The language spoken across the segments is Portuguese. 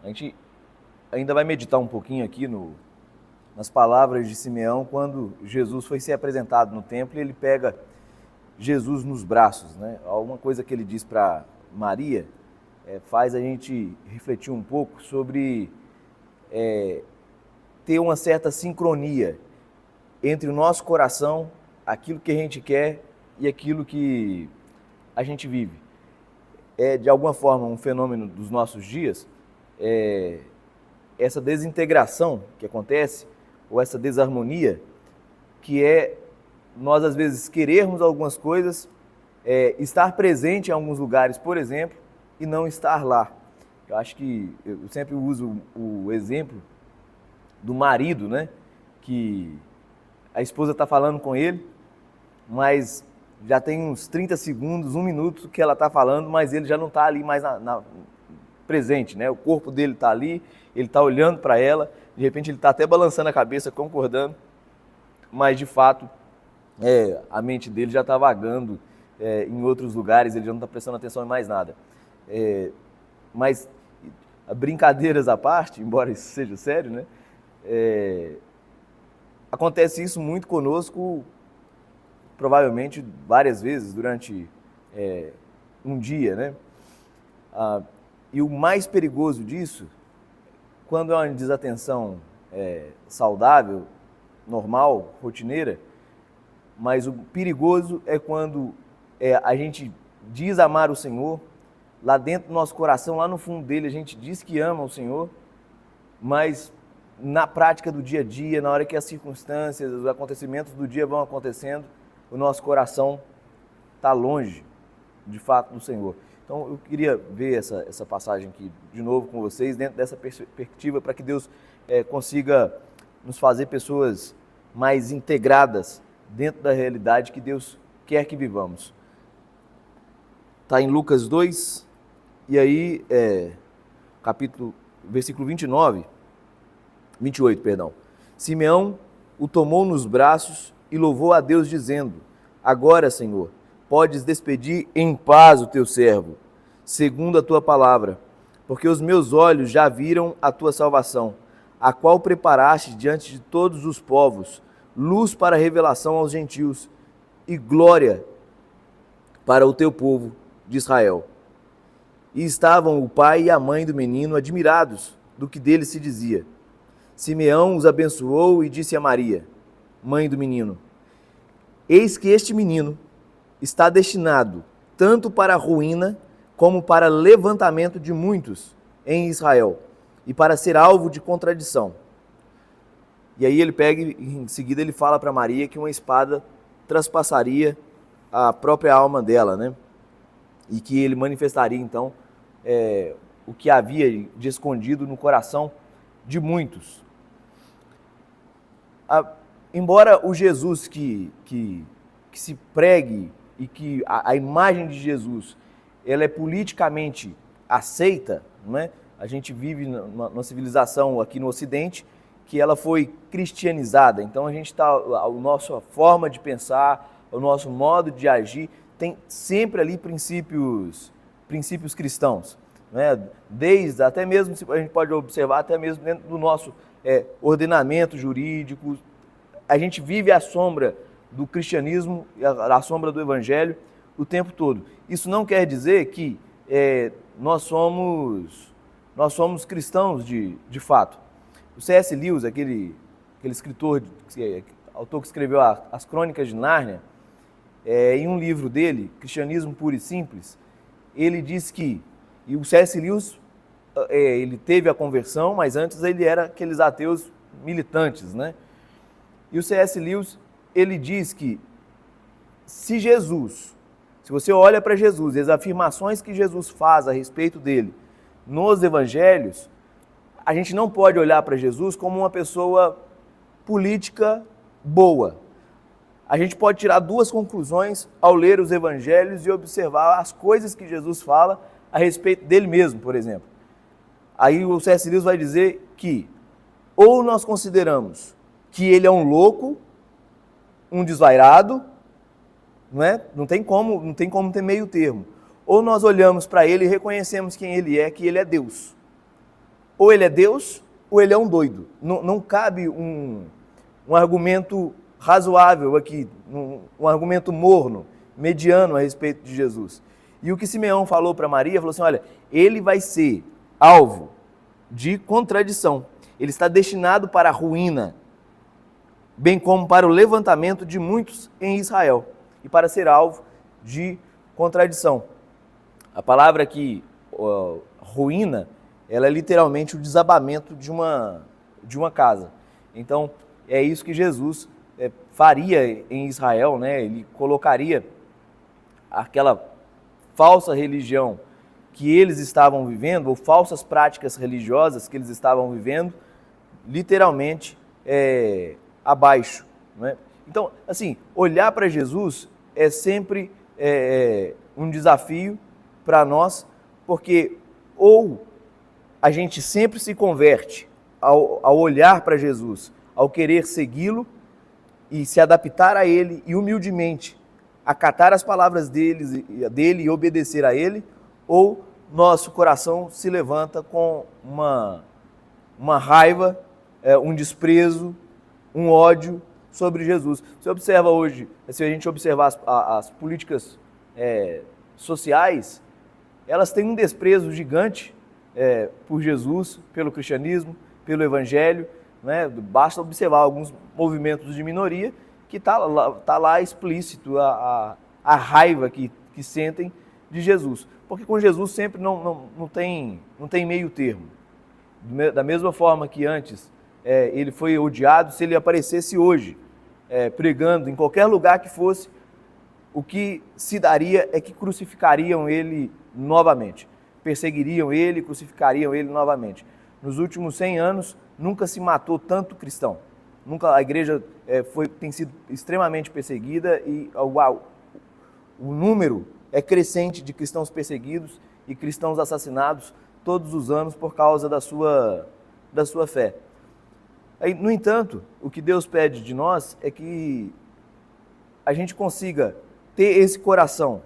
A gente ainda vai meditar um pouquinho aqui nas palavras de Simeão, quando Jesus foi ser apresentado no templo e ele pega Jesus nos braços, né? Alguma coisa que ele diz para Maria faz a gente refletir um pouco sobre ter uma certa sincronia entre o nosso coração, aquilo que a gente quer e aquilo que a gente vive. É, de alguma forma, um fenômeno dos nossos dias, essa desintegração que acontece, ou essa desarmonia, que é nós, às vezes, querermos algumas coisas, estar presente em alguns lugares, por exemplo, e não estar lá. Eu acho que eu sempre uso o exemplo do marido, né? Que a esposa está falando com ele, mas já tem uns 30 segundos, 1 minuto que ela está falando, mas ele já não está ali mais presente, né? O corpo dele está ali, ele está olhando para ela, de repente ele está até balançando a cabeça, concordando, mas de fato a mente dele já está vagando em outros lugares, ele já não está prestando atenção em mais nada. Mas, brincadeiras à parte, embora isso seja sério, né? Acontece isso muito conosco, provavelmente várias vezes durante um dia, né? E o mais perigoso disso, quando é uma desatenção saudável, normal, rotineira, mas o perigoso é quando a gente diz amar o Senhor, lá dentro do nosso coração, lá no fundo dele, a gente diz que ama o Senhor, mas na prática do dia a dia, na hora que as circunstâncias, os acontecimentos do dia vão acontecendo, o nosso coração está longe, de fato, do Senhor. Então, eu queria ver essa passagem aqui de novo com vocês, dentro dessa perspectiva, para que Deus consiga nos fazer pessoas mais integradas dentro da realidade que Deus quer que vivamos. Está em Lucas 2, e aí, versículo 28, perdão. Simeão o tomou nos braços e louvou a Deus, dizendo: Agora, Senhor, podes despedir em paz o teu servo, segundo a tua palavra, porque os meus olhos já viram a tua salvação, a qual preparaste diante de todos os povos, luz para a revelação aos gentios e glória para o teu povo de Israel. E estavam o pai e a mãe do menino admirados do que dele se dizia. Simeão os abençoou e disse a Maria, mãe do menino: Eis que este menino está destinado tanto para a ruína como para levantamento de muitos em Israel, e para ser alvo de contradição. E aí ele pega e em seguida ele fala para Maria que uma espada traspassaria a própria alma dela, né? E que ele manifestaria então o que havia de escondido no coração de muitos. Embora o Jesus que se pregue e que a imagem de Jesus ela é politicamente aceita, não é? A gente vive numa civilização aqui no Ocidente que ela foi cristianizada, então a gente a nossa forma de pensar, o nosso modo de agir tem sempre ali princípios cristãos, né? Desde até mesmo, a gente pode observar até mesmo dentro do nosso ordenamento jurídico, a gente vive à sombra do cristianismo, à sombra do evangelho o tempo todo. Isso não quer dizer que nós somos cristãos de fato. O C.S. Lewis, aquele escritor, autor que escreveu as Crônicas de Nárnia, em um livro dele, Cristianismo Puro e Simples, ele diz que, e o C.S. Lewis, ele teve a conversão, mas antes ele era aqueles ateus militantes, né? E o C.S. Lewis, ele diz que se você olha para Jesus e as afirmações que Jesus faz a respeito dele nos evangelhos, a gente não pode olhar para Jesus como uma pessoa política boa. A gente pode tirar 2 conclusões ao ler os evangelhos e observar as coisas que Jesus fala a respeito dele mesmo, por exemplo. Aí o C.S. Lewis vai dizer que ou nós consideramos que ele é um louco, um desvairado, não é? Não tem como ter meio termo. Ou nós olhamos para ele e reconhecemos quem ele é, que ele é Deus. ou ele é Deus, ou ele é um doido. Não cabe um argumento razoável aqui, um argumento morno, mediano a respeito de Jesus. E o que Simeão falou para Maria, falou assim, olha, ele vai ser alvo de contradição. Ele está destinado para a ruína, bem como para o levantamento de muitos em Israel, e para ser alvo de contradição. A palavra aqui, ruína, ela é literalmente o desabamento de uma casa. Então, é isso que Jesus faria em Israel, né? Ele colocaria aquela falsa religião que eles estavam vivendo, ou falsas práticas religiosas que eles estavam vivendo, literalmente abaixo. Né? Então, assim, olhar para Jesus é sempre um desafio para nós, porque ou a gente sempre se converte ao olhar para Jesus, ao querer segui-lo e se adaptar a ele e humildemente acatar as palavras dele e obedecer a ele, ou nosso coração se levanta com uma raiva, um desprezo, um ódio sobre Jesus. Você observa hoje, se a gente observar as políticas sociais, elas têm um desprezo gigante por Jesus, pelo cristianismo, pelo evangelho, né? Basta observar alguns movimentos de minoria que está lá explícito a raiva que sentem de Jesus. Porque com Jesus sempre não tem meio termo. Da mesma forma que antes ele foi odiado, se ele aparecesse hoje pregando em qualquer lugar que fosse, o que se daria é que crucificariam ele novamente. Perseguiriam ele, crucificariam ele novamente. Nos últimos 100 anos, nunca se matou tanto cristão. Nunca a igreja tem sido extremamente perseguida e o número é crescente de cristãos perseguidos e cristãos assassinados todos os anos por causa da sua fé. No entanto, o que Deus pede de nós é que a gente consiga ter esse coração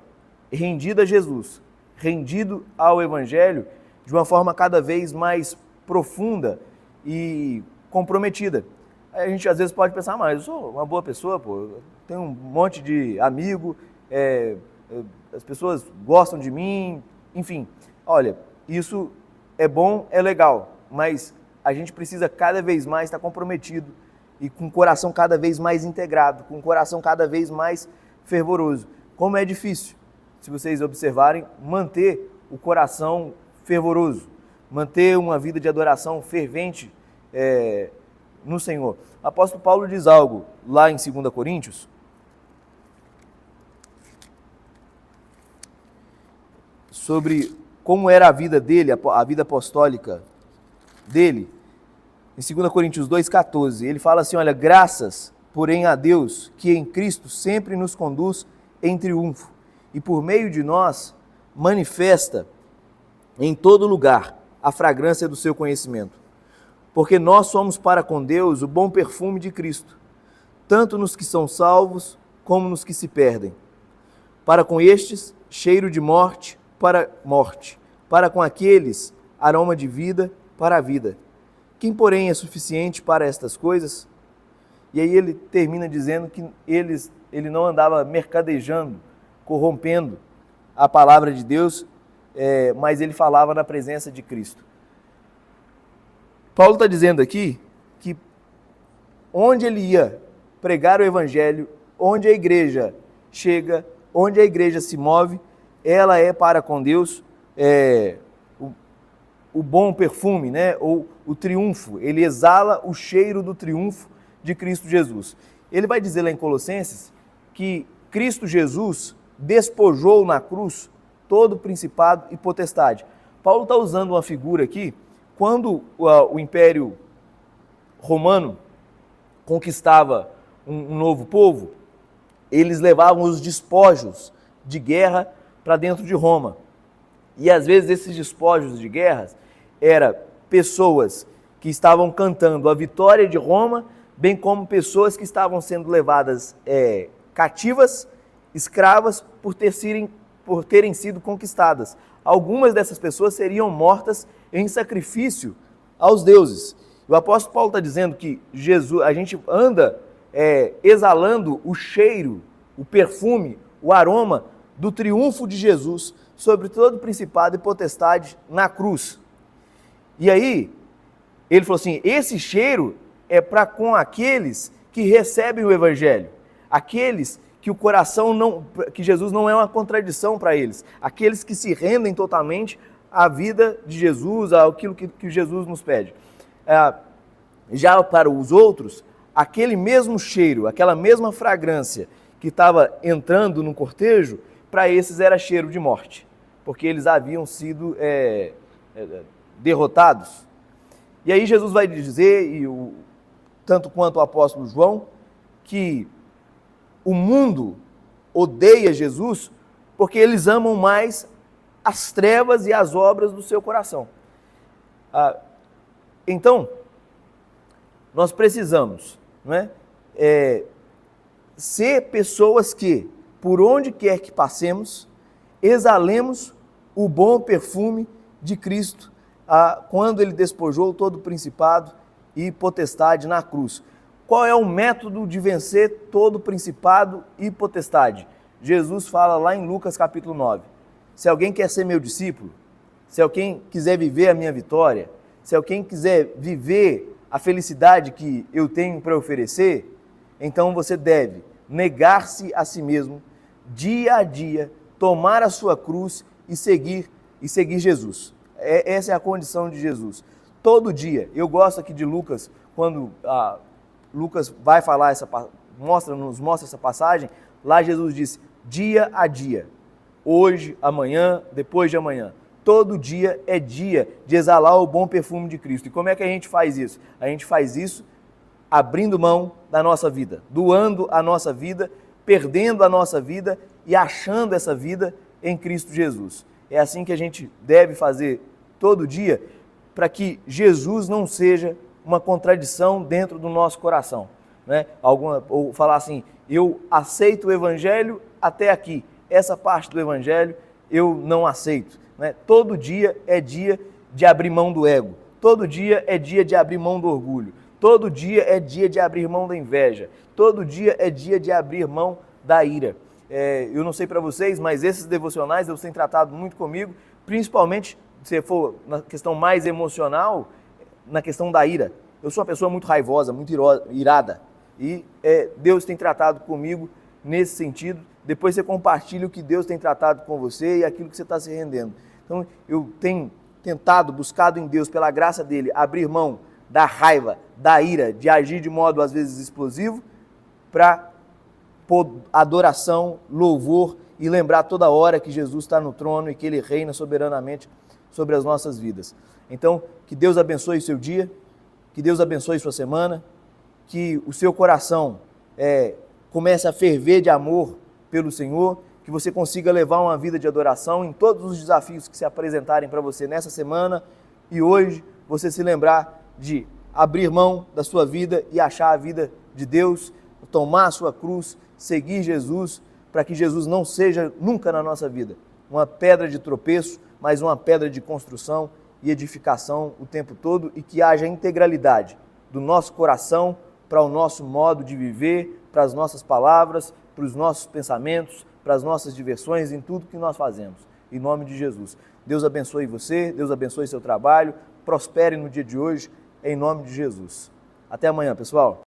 rendido a Jesus, rendido ao Evangelho, de uma forma cada vez mais profunda e comprometida. A gente às vezes pode pensar, mas eu sou uma boa pessoa, pô, tenho um monte de amigo, as pessoas gostam de mim, enfim. Olha, isso é bom, é legal, mas a gente precisa cada vez mais estar comprometido e com o coração cada vez mais integrado, com o coração cada vez mais fervoroso. Como é difícil, se vocês observarem, manter o coração fervoroso, manter uma vida de adoração fervente no Senhor. O apóstolo Paulo diz algo lá em 2 Coríntios, sobre como era a vida dele, a vida apostólica dele. Em 2 Coríntios 2,14, ele fala assim, olha, graças, porém, a Deus, que em Cristo sempre nos conduz em triunfo, e por meio de nós manifesta em todo lugar a fragrância do seu conhecimento. Porque nós somos para com Deus o bom perfume de Cristo, tanto nos que são salvos, como nos que se perdem. Para com estes, cheiro de morte para morte, para com aqueles, aroma de vida para a vida. Quem, porém, é suficiente para estas coisas? E aí ele termina dizendo que ele não andava mercadejando, corrompendo a palavra de Deus, mas ele falava na presença de Cristo. Paulo está dizendo aqui que onde ele ia pregar o evangelho, onde a igreja chega, onde a igreja se move, ela é para com Deus o bom perfume, né? Ou o triunfo. Ele exala o cheiro do triunfo de Cristo Jesus. Ele vai dizer lá em Colossenses que Cristo Jesus despojou na cruz todo o principado e potestade. Paulo está usando uma figura aqui, quando o Império Romano conquistava um novo povo, eles levavam os despojos de guerra para dentro de Roma. E às vezes esses despojos de guerra eram pessoas que estavam cantando a vitória de Roma, bem como pessoas que estavam sendo levadas cativas, escravas, por terem sido conquistadas. Algumas dessas pessoas seriam mortas em sacrifício aos deuses. O apóstolo Paulo está dizendo que Jesus, a gente anda exalando o cheiro, o perfume, o aroma do triunfo de Jesus sobre todo principado e potestade na cruz. E aí, ele falou assim, esse cheiro é para com aqueles que recebem o evangelho, aqueles que o coração não, que Jesus não é uma contradição para eles, aqueles que se rendem totalmente à vida de Jesus, àquilo que Jesus nos pede. Já para os outros, aquele mesmo cheiro, aquela mesma fragrância que estava entrando no cortejo, para esses era cheiro de morte, porque eles haviam sido derrotados. E aí Jesus vai dizer, tanto quanto o apóstolo João, que o mundo odeia Jesus porque eles amam mais as trevas e as obras do seu coração. Então, nós precisamos, ser pessoas que, por onde quer que passemos, exalemos o bom perfume de Cristo, quando ele despojou todo o principado e potestade na cruz. Qual é o método de vencer todo principado e potestade? Jesus fala lá em Lucas capítulo 9. Se alguém quer ser meu discípulo, se alguém quiser viver a minha vitória, se alguém quiser viver a felicidade que eu tenho para oferecer, então você deve negar-se a si mesmo, dia a dia, tomar a sua cruz e seguir Jesus. Essa é a condição de Jesus. Todo dia, eu gosto aqui de Lucas, quando Lucas vai falar, nos mostra essa passagem, lá Jesus disse, dia a dia, hoje, amanhã, depois de amanhã. Todo dia é dia de exalar o bom perfume de Cristo. E como é que a gente faz isso? A gente faz isso abrindo mão da nossa vida, doando a nossa vida, perdendo a nossa vida e achando essa vida em Cristo Jesus. É assim que a gente deve fazer todo dia, para que Jesus não seja uma contradição dentro do nosso coração. Ou falar assim, eu aceito o Evangelho até aqui, essa parte do Evangelho eu não aceito. Todo dia é dia de abrir mão do ego, todo dia é dia de abrir mão do orgulho, todo dia é dia de abrir mão da inveja, todo dia é dia de abrir mão da ira. Eu não sei para vocês, mas esses devocionais Deus tem tratado muito comigo, principalmente se for na questão mais emocional, na questão da ira. Eu sou uma pessoa muito raivosa, muito irada, e Deus tem tratado comigo nesse sentido. Depois você compartilha o que Deus tem tratado com você e aquilo que você está se rendendo. Então, eu tenho tentado, buscado em Deus, pela graça dele, abrir mão da raiva, da ira, de agir de modo às vezes explosivo, para adoração, louvor e lembrar toda hora que Jesus está no trono e que ele reina soberanamente sobre as nossas vidas. Então, que Deus abençoe o seu dia, que Deus abençoe sua semana, que o seu coração comece a ferver de amor pelo Senhor, que você consiga levar uma vida de adoração em todos os desafios que se apresentarem para você nessa semana e hoje você se lembrar de abrir mão da sua vida e achar a vida de Deus, tomar a sua cruz, seguir Jesus, para que Jesus não seja nunca na nossa vida uma pedra de tropeço, mas uma pedra de construção e edificação o tempo todo e que haja integralidade do nosso coração para o nosso modo de viver, para as nossas palavras, para os nossos pensamentos, para as nossas diversões, em tudo que nós fazemos. Em nome de Jesus. Deus abençoe você, Deus abençoe seu trabalho, prospere no dia de hoje, em nome de Jesus. Até amanhã, pessoal.